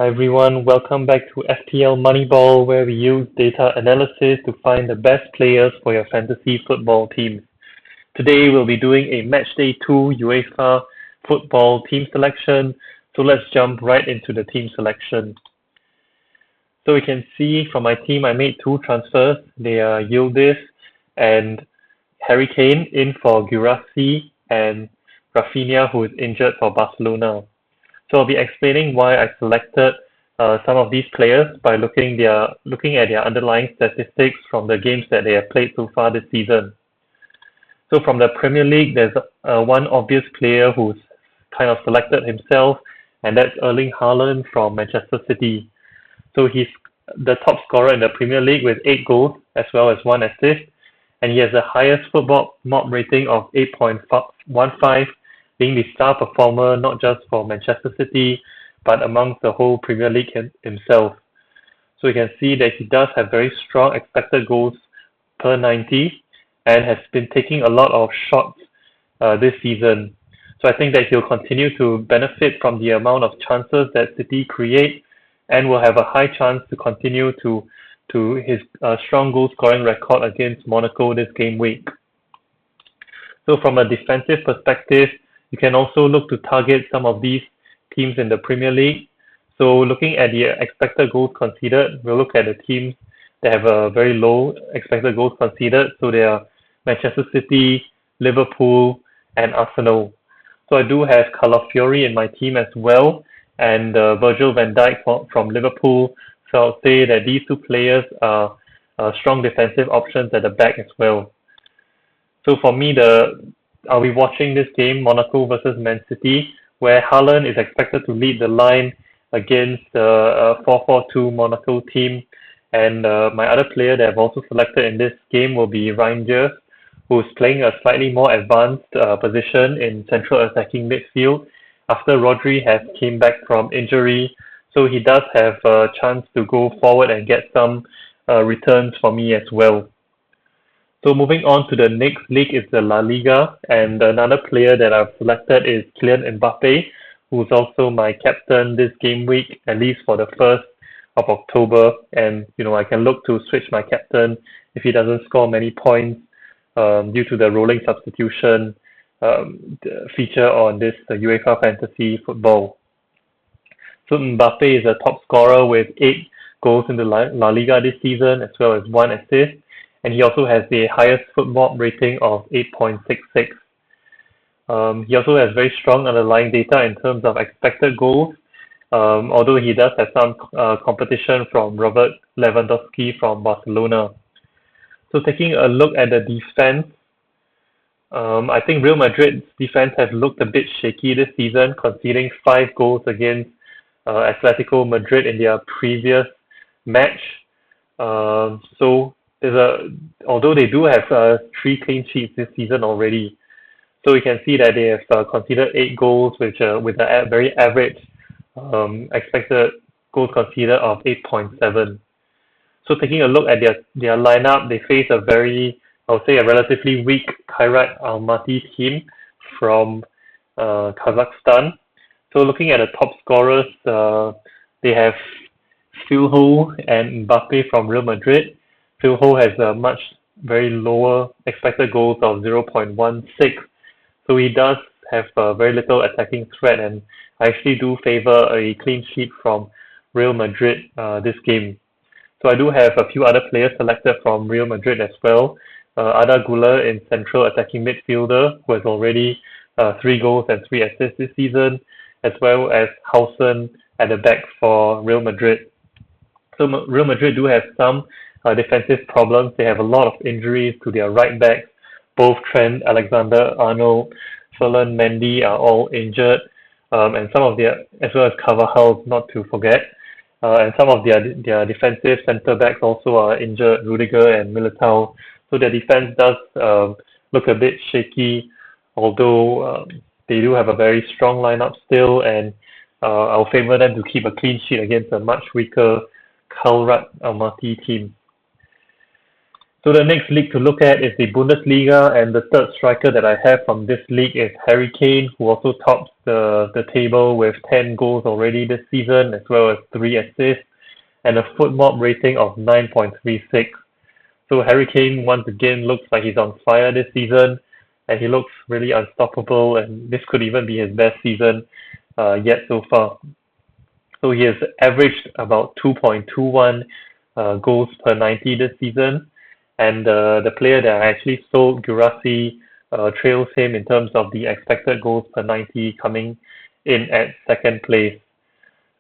Hi everyone, welcome back to FPL Moneyball, where we use data analysis to find the best players for your fantasy football teams. Today we'll be doing a Matchday 2 UEFA Football team selection, so let's jump right into the team selection. So we can see from my team I made two transfers. They are Yildiz and Kane in for Guirassy and Rafinha, who is injured for Barcelona. So I'll be explaining why I selected some of these players by looking at their underlying statistics from the games that they have played so far this season. So from the Premier League, there's one obvious player who's kind of selected himself, and that's Erling Haaland from Manchester City. So he's the top scorer in the Premier League with 8 goals as well as 1 assist, and he has the highest football mob rating of 8.15, being the star performer not just for Manchester City, but amongst the whole Premier League himself. So you can see that he does have very strong expected goals per 90 and has been taking a lot of shots this season. So I think that he'll continue to benefit from the amount of chances that City create and will have a high chance to continue to his strong goal scoring record against Monaco this game week. So from a defensive perspective, you can also look to target some of these teams in the Premier League. So looking at the expected goals conceded, we'll look at the teams that have a very low expected goals conceded. So they are Manchester City, Liverpool, and Arsenal. So I do have Calafiori in my team as well, and Virgil van Dijk from Liverpool. So I'll say that these two players are strong defensive options at the back as well. So for me, I'll be watching this game, Monaco versus Man City, where Haaland is expected to lead the line against the 4-4-2 Monaco team. And my other player that I've also selected in this game will be Reinders, who's playing a slightly more advanced position in central attacking midfield after Rodri has came back from injury. So he does have a chance to go forward and get some returns for me as well. So moving on to the next league is the La Liga, and another player that I've selected is Kylian Mbappe, who's also my captain this game week, at least for the 1st of October. And I can look to switch my captain if he doesn't score many points due to the rolling substitution feature on this UEFA Fantasy Football. So Mbappe is a top scorer with 8 goals in the La Liga this season, as well as 1 assist. And he also has the highest football rating of 8.66. He also has very strong underlying data in terms of expected goals, although he does have some competition from Robert Lewandowski from Barcelona. So taking a look at the defense, I think Real Madrid's defense has looked a bit shaky this season, conceding 5 goals against Atletico Madrid in their previous match. Although they do have 3 clean sheets this season already, so we can see that they have conceded 8 goals, with a very average expected goals conceded of 8.7. So taking a look at their lineup, they face a relatively weak Kairat Almaty team from Kazakhstan. So looking at the top scorers, they have Philho and Mbappe from Real Madrid. Philho has a very lower expected goals of 0.16, so he does have very little attacking threat, and I actually do favor a clean sheet from Real Madrid this game. So I do have a few other players selected from Real Madrid as well. Arda Güler in central attacking midfielder, who has already 3 goals and 3 assists this season, as well as Hausen at the back for Real Madrid. So Real Madrid do have some defensive problems. They have a lot of injuries to their right backs. Both Trent Alexander-Arnold, Ferland Mendy are all injured, and some of as well as Carvajal, not to forget. And some of their defensive centre backs also are injured, Rudiger and Militao. So their defense does look a bit shaky, although they do have a very strong lineup still, and I'll favor them to keep a clean sheet against a much weaker Kairat Almaty team. So the next league to look at is the Bundesliga, and the third striker that I have from this league is Harry Kane, who also tops the table with 10 goals already this season, as well as 3 assists, and a FootMob rating of 9.36. So Harry Kane once again looks like he's on fire this season, and he looks really unstoppable, and this could even be his best season yet so far. So he has averaged about 2.21 goals per 90 this season, and the player that I actually sold, Gurasi, trails him in terms of the expected goals per 90, coming in at second place.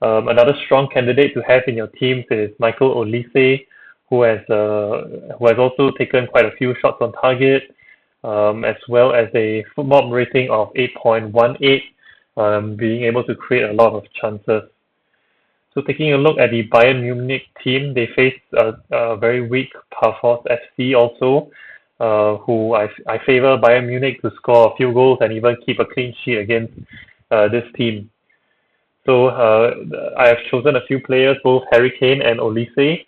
Another strong candidate to have in your teams is Michael Olise, who has also taken quite a few shots on target, as well as a FootMob rating of 8.18, being able to create a lot of chances. So taking a look at the Bayern Munich team, they faced a very weak Pafos FC also, who I favor Bayern Munich to score a few goals and even keep a clean sheet against this team. So I have chosen a few players, both Harry Kane and Olise,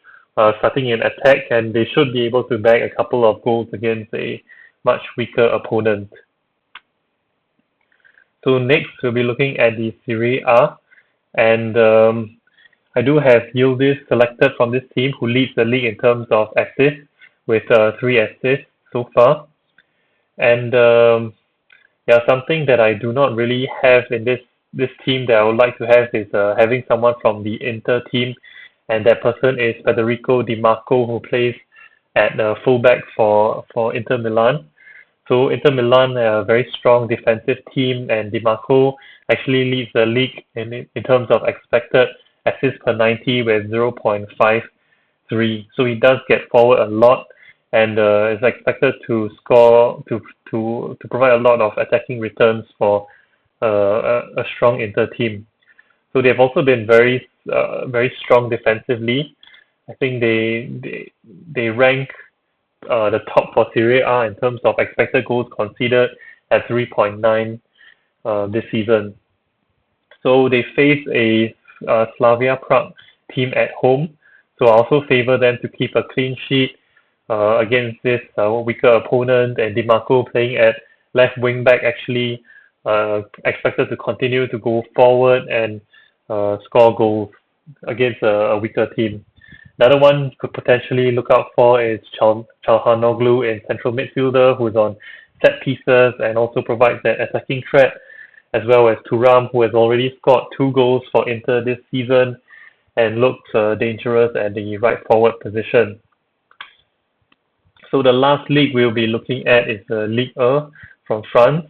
starting in attack, and they should be able to bag a couple of goals against a much weaker opponent. So next, we'll be looking at the Serie A, and I do have Yildiz selected from this team, who leads the league in terms of assists, with 3 assists so far. And something that I do not really have in this team that I would like to have is having someone from the Inter team, and that person is Federico Di Marco, who plays at fullback for Inter Milan. So Inter Milan are a very strong defensive team, and Di Marco actually leads the league in terms of expected assists per 90 with 0.53. So he does get forward a lot, and is expected to score to provide a lot of attacking returns for a strong Inter team. So they've also been very strong defensively. I think they rank the top for Serie A in terms of expected goals conceded at 3.9 this season. So they face a Slavia Prague team at home. So I also favor them to keep a clean sheet against this weaker opponent, and Di Marco playing at left wing back actually expected to continue to go forward and score goals against a weaker team. Another one you could potentially look out for is Çalhanoğlu, in central midfielder, who is on set pieces and also provides that attacking threat, as well as Thuram, who has already scored 2 goals for Inter this season and looks dangerous at the right forward position. So the last league we'll be looking at is the Ligue 1 from France.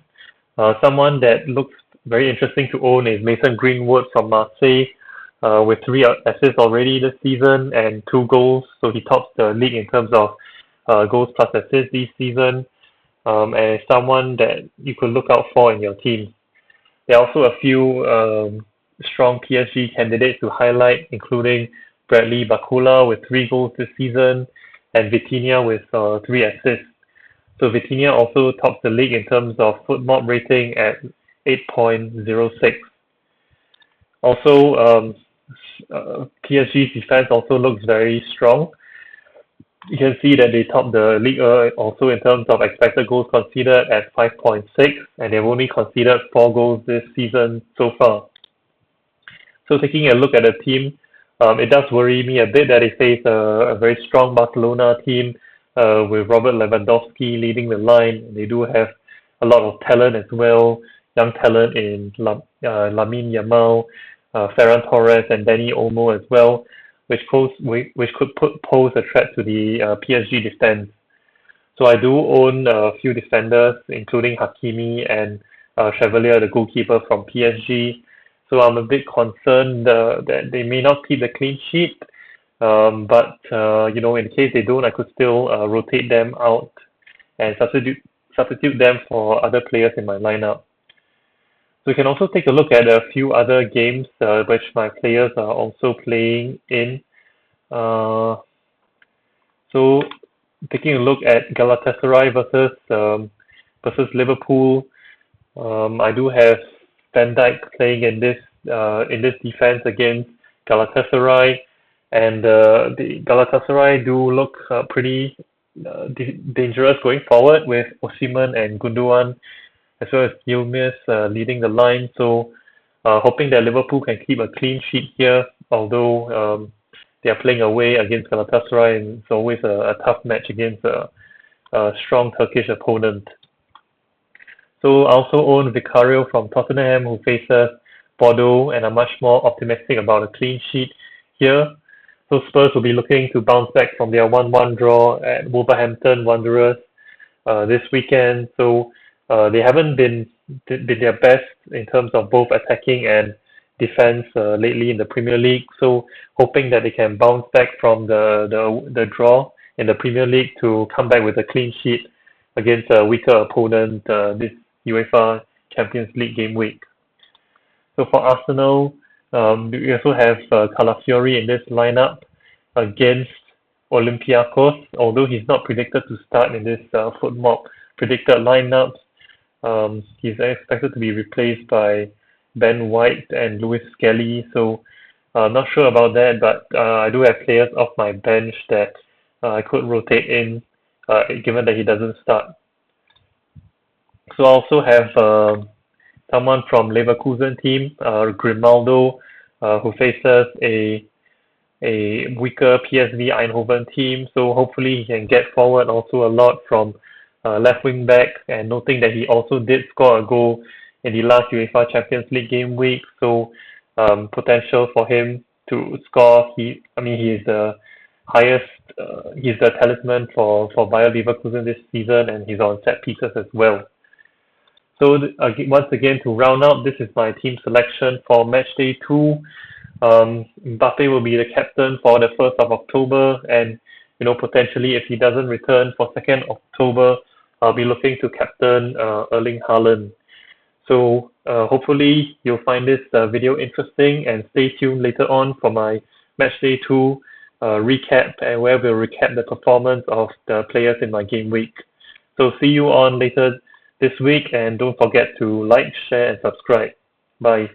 Someone that looks very interesting to own is Mason Greenwood from Marseille, with 3 assists already this season and 2 goals. So he tops the league in terms of goals plus assists this season, and someone that you could look out for in your team. There are also a few strong PSG candidates to highlight, including Bradley Bakula with 3 goals this season, and Vitinha with 3 assists. So Vitinha also tops the league in terms of FootMob rating at 8.06. Also, PSG's defense also looks very strong. You can see that they top the league also in terms of expected goals conceded at 5.6, and they've only conceded 4 goals this season so far. So taking a look at the team, it does worry me a bit that they face a very strong Barcelona team with Robert Lewandowski leading the line. They do have a lot of talent as well, young talent in Lamine Yamal, Ferran Torres, and Dani Olmo as well, which could pose a threat to the PSG defense. So I do own a few defenders, including Hakimi and Chevalier, the goalkeeper from PSG. So I'm a bit concerned that they may not keep the clean sheet, but in the case they don't, I could still rotate them out and substitute them for other players in my lineup. So we can also take a look at a few other games which my players are also playing in. So taking a look at Galatasaray versus Liverpool, I do have Van Dijk playing in this defense against Galatasaray, and the Galatasaray do look pretty dangerous going forward with Osimhen and Gundogan as well as Yildiz leading the line. So hoping that Liverpool can keep a clean sheet here, although they are playing away against Galatasaray, and it's always a tough match against a strong Turkish opponent. So I also own Vicario from Tottenham, who faces Bordeaux, and I'm much more optimistic about a clean sheet here. So Spurs will be looking to bounce back from their 1-1 draw at Wolverhampton Wanderers this weekend. So they haven't been their best in terms of both attacking and defense lately in the Premier League. So hoping that they can bounce back from the draw in the Premier League to come back with a clean sheet against a weaker opponent this UEFA Champions League game week. So for Arsenal, we also have Calafiori in this lineup against Olympiacos, although he's not predicted to start in this football predicted lineups. He's expected to be replaced by Ben White and Lewis Skelly, so not sure about that, but I do have players off my bench that I could rotate in given that he doesn't start. So I also have someone from Leverkusen team, Grimaldo, who faces a weaker PSV Eindhoven team. So hopefully he can get forward also a lot from left wing back, and noting that he also did score a goal in the last UEFA Champions League game week. So potential for him to score. He is the highest. He's the talisman for Bayer Leverkusen this season, and he's on set pieces as well. So once again, to round up, this is my team selection for Matchday 2. Mbappe will be the captain for the 1st of October, and potentially if he doesn't return for 2nd October, I'll be looking to captain Erling Haaland. So hopefully you'll find this video interesting, and stay tuned later on for my Matchday 2 recap, and where we'll recap the performance of the players in my game week. So see you on later this week, and don't forget to like, share, and subscribe. Bye.